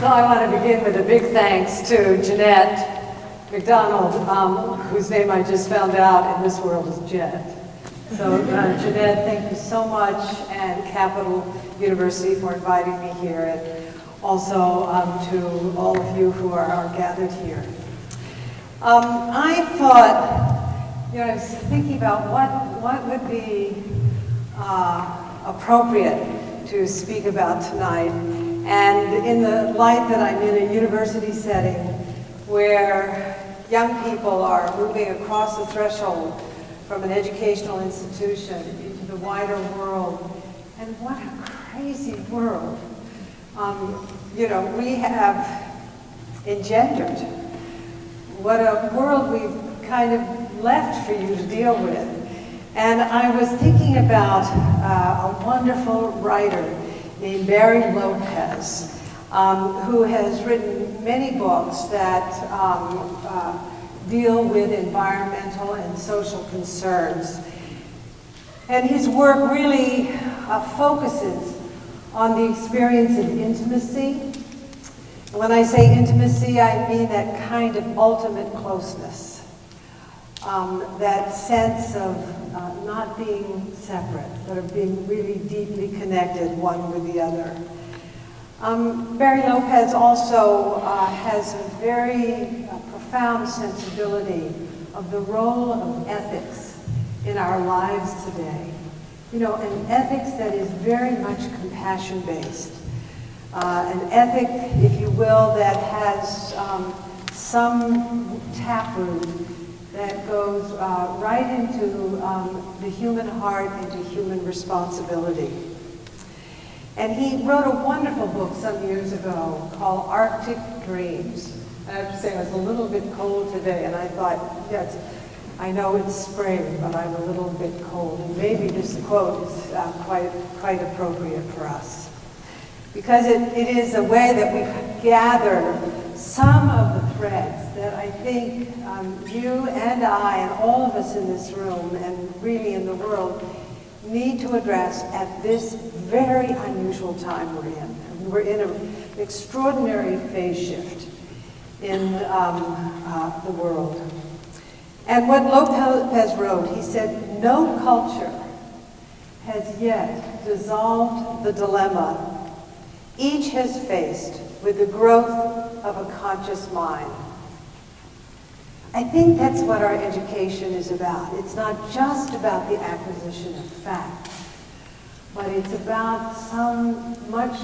So I want to begin with a big thanks to Jeanette McDonald, whose name I just found out in this world is Jet. So Jeanette, thank you so much, and Capital University for inviting me here, and also to all of you who are gathered here. I thought, I was thinking about what would be appropriate to speak about tonight. And in the light that I'm in a university setting where young people are moving across the threshold from an educational institution into the wider world, and what a crazy world, we have engendered. What a world we've kind of left for you to deal with. And I was thinking about a wonderful writer named Barry Lopez, who has written many books that deal with environmental and social concerns. And his work really focuses on the experience of intimacy. When I say intimacy, I mean that kind of ultimate closeness, that sense of not being separate, but of being really deeply connected one with the other. Barry Lopez also has a very profound sensibility of the role of ethics in our lives today. An ethics that is very much compassion-based. An ethic, if you will, that has some taproot that goes right into the human heart, into human responsibility. And he wrote a wonderful book some years ago called Arctic Dreams. I have to say, I was a little bit cold today, and I thought, yes, I know it's spring, but I'm a little bit cold. And maybe this quote is quite appropriate for us. Because it is a way that we've gathered some of the threads that I think you and I and all of us in this room and really in the world need to address at this very unusual time we're in. We're in an extraordinary phase shift in the world. And what Lopez wrote, he said, "No culture has yet dissolved the dilemma each has faced with the growth of a conscious mind." I think that's what our education is about. It's not just about the acquisition of facts, but it's about some much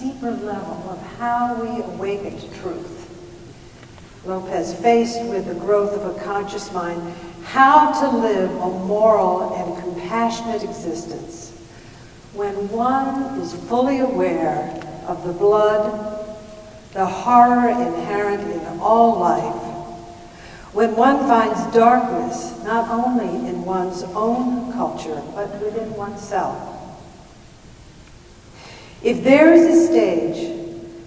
deeper level of how we awaken to truth. Lopez, faced with the growth of a conscious mind, how to live a moral and compassionate existence when one is fully aware of the blood, the horror inherent in all life, when one finds darkness not only in one's own culture, but within oneself. If there is a stage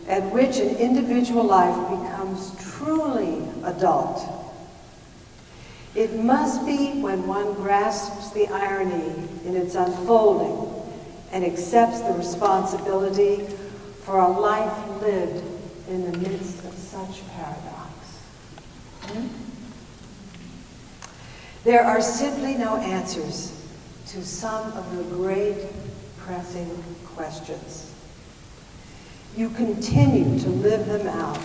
at which an individual life becomes truly adult, it must be when one grasps the irony in its unfolding and accepts the responsibility for a life lived in the midst of such paradox. There are simply no answers to some of the great pressing questions. You continue to live them out,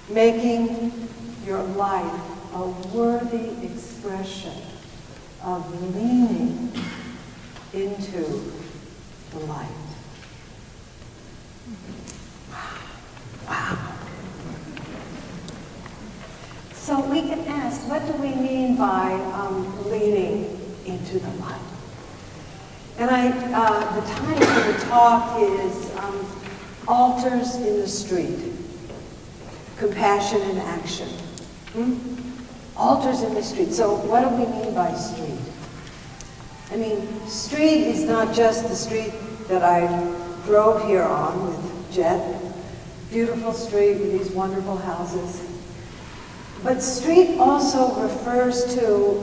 making your life a worthy expression of leaning into the light. Wow. So we can ask, what do we mean by leaning into the light? And the title of the talk is Altars in the Street, Compassion in Action. Altars in the street. So what do we mean by street? I mean, street is not just the street that I drove here on with Jet. Beautiful street with these wonderful houses. But street also refers to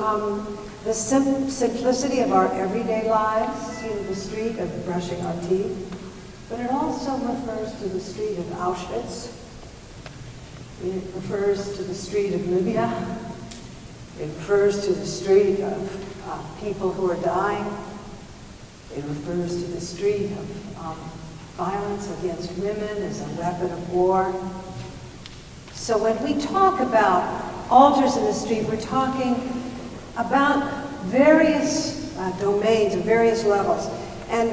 the simplicity of our everyday lives, the street of brushing our teeth, but it also refers to the street of Auschwitz. It refers to the street of Libya. It refers to the street of people who are dying. It refers to the street of violence against women as a weapon of war. So when we talk about altars in the street, we're talking about various domains or various levels. And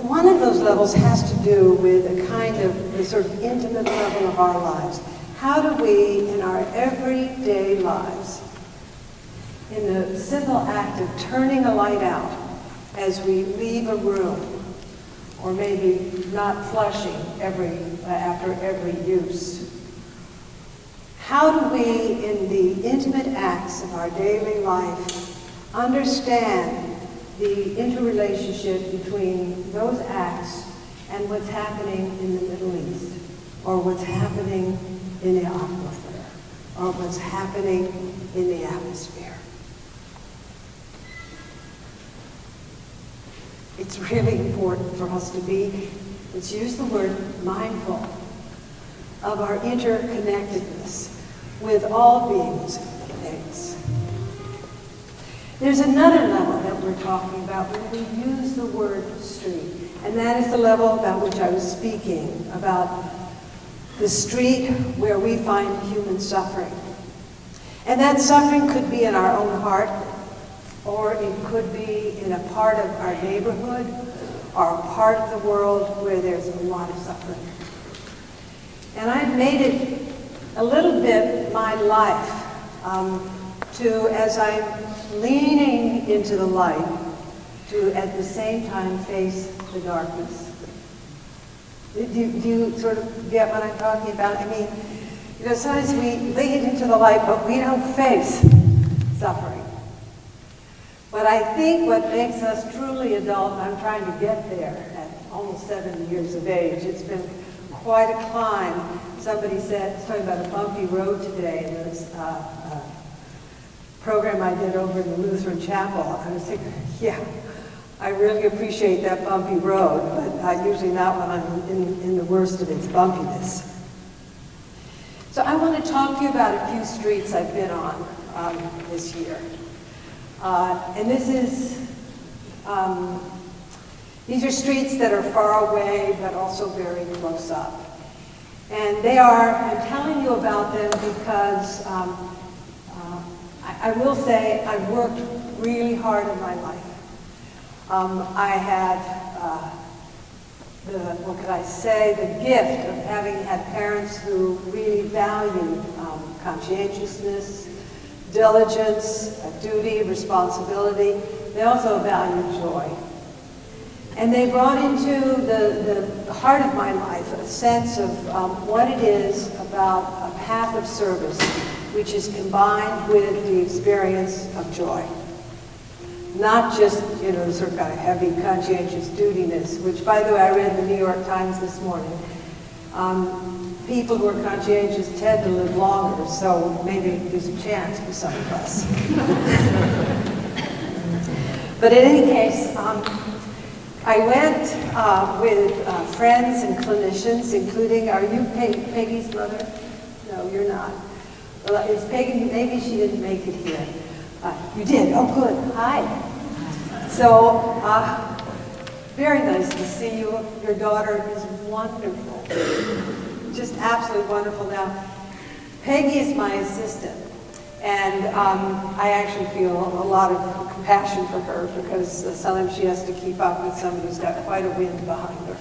one of those levels has to do with a kind of the sort of intimate level of our lives. How do we, in our everyday lives, in the simple act of turning a light out as we leave a room, or maybe not flushing after every use, how do we, in the intimate acts of our daily life, understand the interrelationship between those acts and what's happening in the Middle East, or what's happening in the aquifer, or what's happening in the atmosphere? It's really important for us to be, let's use the word mindful, of our interconnectedness with all beings and things. There's another level that we're talking about when we use the word street, and that is the level about which I was speaking, about the street where we find human suffering. And that suffering could be in our own heart, or it could be in a part of our neighborhood, or a part of the world where there's a lot of suffering. And I've made it a little bit my life to, as I'm leaning into the light, to at the same time face the darkness. Do you sort of get what I'm talking about? I mean, you know, sometimes we lean into the light, but we don't face suffering. But I think what makes us truly adult, and I'm trying to get there at almost 70 years of age, it's been quite a climb. Somebody said, talking about a bumpy road today in this program I did over in the Lutheran Chapel. I was thinking, yeah, I really appreciate that bumpy road, but usually not when I'm in the worst of its bumpiness. So I want to talk to you about a few streets I've been on this year. And this is, these are streets that are far away, but also very close up. And they are, I'm telling you about them because I will say I've worked really hard in my life. I had what could I say, the gift of having had parents who really valued conscientiousness, diligence, duty, responsibility. They also valued joy. And they brought into the heart of my life a sense of what it is about a path of service which is combined with the experience of joy. Not just, you know, sort of kind of heavy conscientious dutiness, which, by the way, I read in the New York Times this morning. People who are conscientious tend to live longer, so maybe there's a chance for some of us. But in any case, I went with friends and clinicians, including, are you Peggy's mother? No, you're not. Well, it's Peggy, maybe she didn't make it here. You did, oh good, hi. So, very nice to see you. Your daughter is wonderful, just absolutely wonderful. Now, Peggy is my assistant, and I actually feel a lot of compassion for her because sometimes she has to keep up with somebody who's got quite a wind behind her.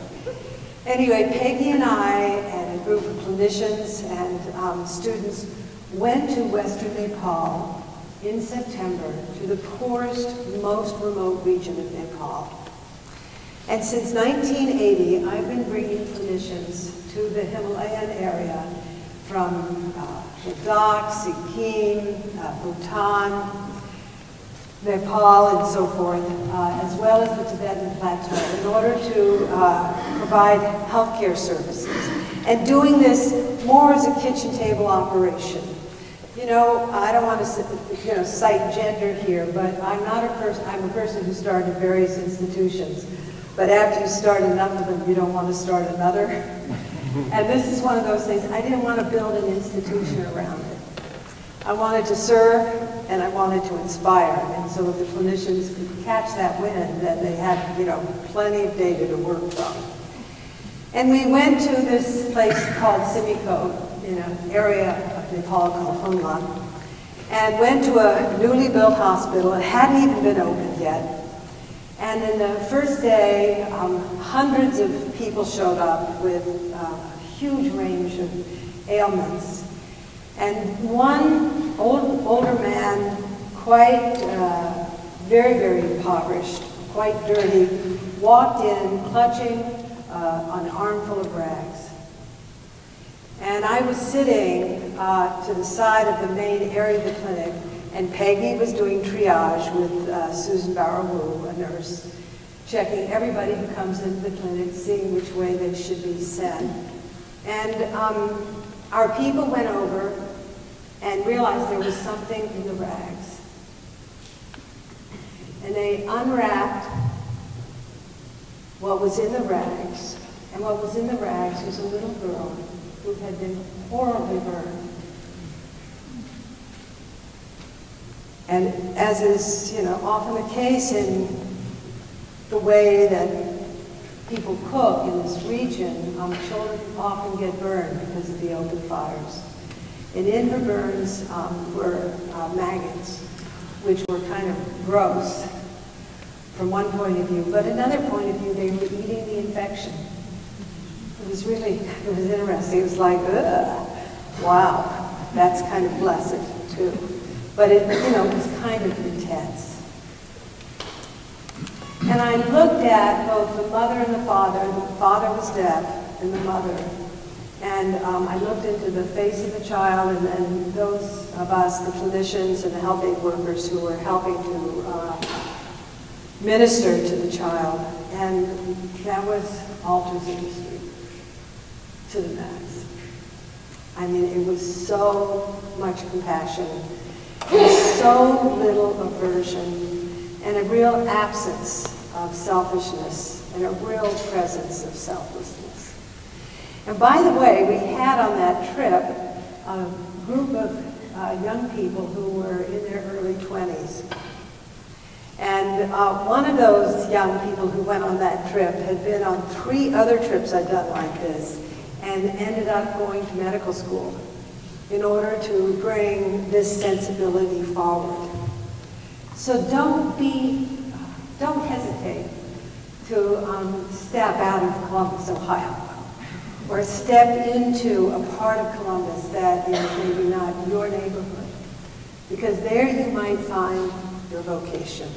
Anyway, Peggy and I and a group of clinicians and students went to Western Nepal in September to the poorest, most remote region of Nepal. And since 1980, I've been bringing clinicians to the Himalayan area from Ladakh, Sikkim, Bhutan, Nepal, and so forth, as well as the Tibetan Plateau, in order to provide healthcare services. And doing this more as a kitchen table operation. You know, I don't want to cite gender here, but I'm not a person, I'm a person who started various institutions. but after you start enough of them, you don't want to start another. And this is one of those things, I didn't want to build an institution around it. I wanted to serve, and I wanted to inspire, and so if the clinicians could catch that wind, then they had, plenty of data to work from. And we went to this place called Simcoe, in an area they call Hunla, and went to a newly built hospital. It hadn't even been opened yet. And in the first day, hundreds of people showed up with a huge range of ailments. And one older man, quite very, very impoverished, quite dirty, walked in clutching an armful of rags. And I was sitting to the side of the main area of the clinic, and Peggy was doing triage with Susan Bauer-Wu, a nurse, checking everybody who comes into the clinic, seeing which way they should be sent. And our people went over and realized there was something in the rags. And they unwrapped what was in the rags, and what was in the rags was a little girl who had been horribly burned. And as is, often the case in the way that people cook in this region, children often get burned because of the open fires. And in her burns were maggots, which were kind of gross from one point of view, but another point of view, they were eating the infection. It was interesting. It was like, ugh, wow, that's kind of blessed too. But it, was kind of intense. And I looked at both the mother and the father. The father was deaf, and the mother. And I looked into the face of the child, and then those of us, the clinicians and the health aid workers who were helping to minister to the child. And that was altars in the street. To the max. I mean, it was so much compassion, so little aversion, and a real absence of selfishness, and a real presence of selflessness. And by the way, we had on that trip a group of young people who were in their early 20s. And one of those young people who went on that trip had been on 3 other trips I'd done like this, and ended up going to medical school in order to bring this sensibility forward. So don't hesitate to step out of Columbus, Ohio, or step into a part of Columbus that is maybe not your neighborhood, because there you might find your vocation.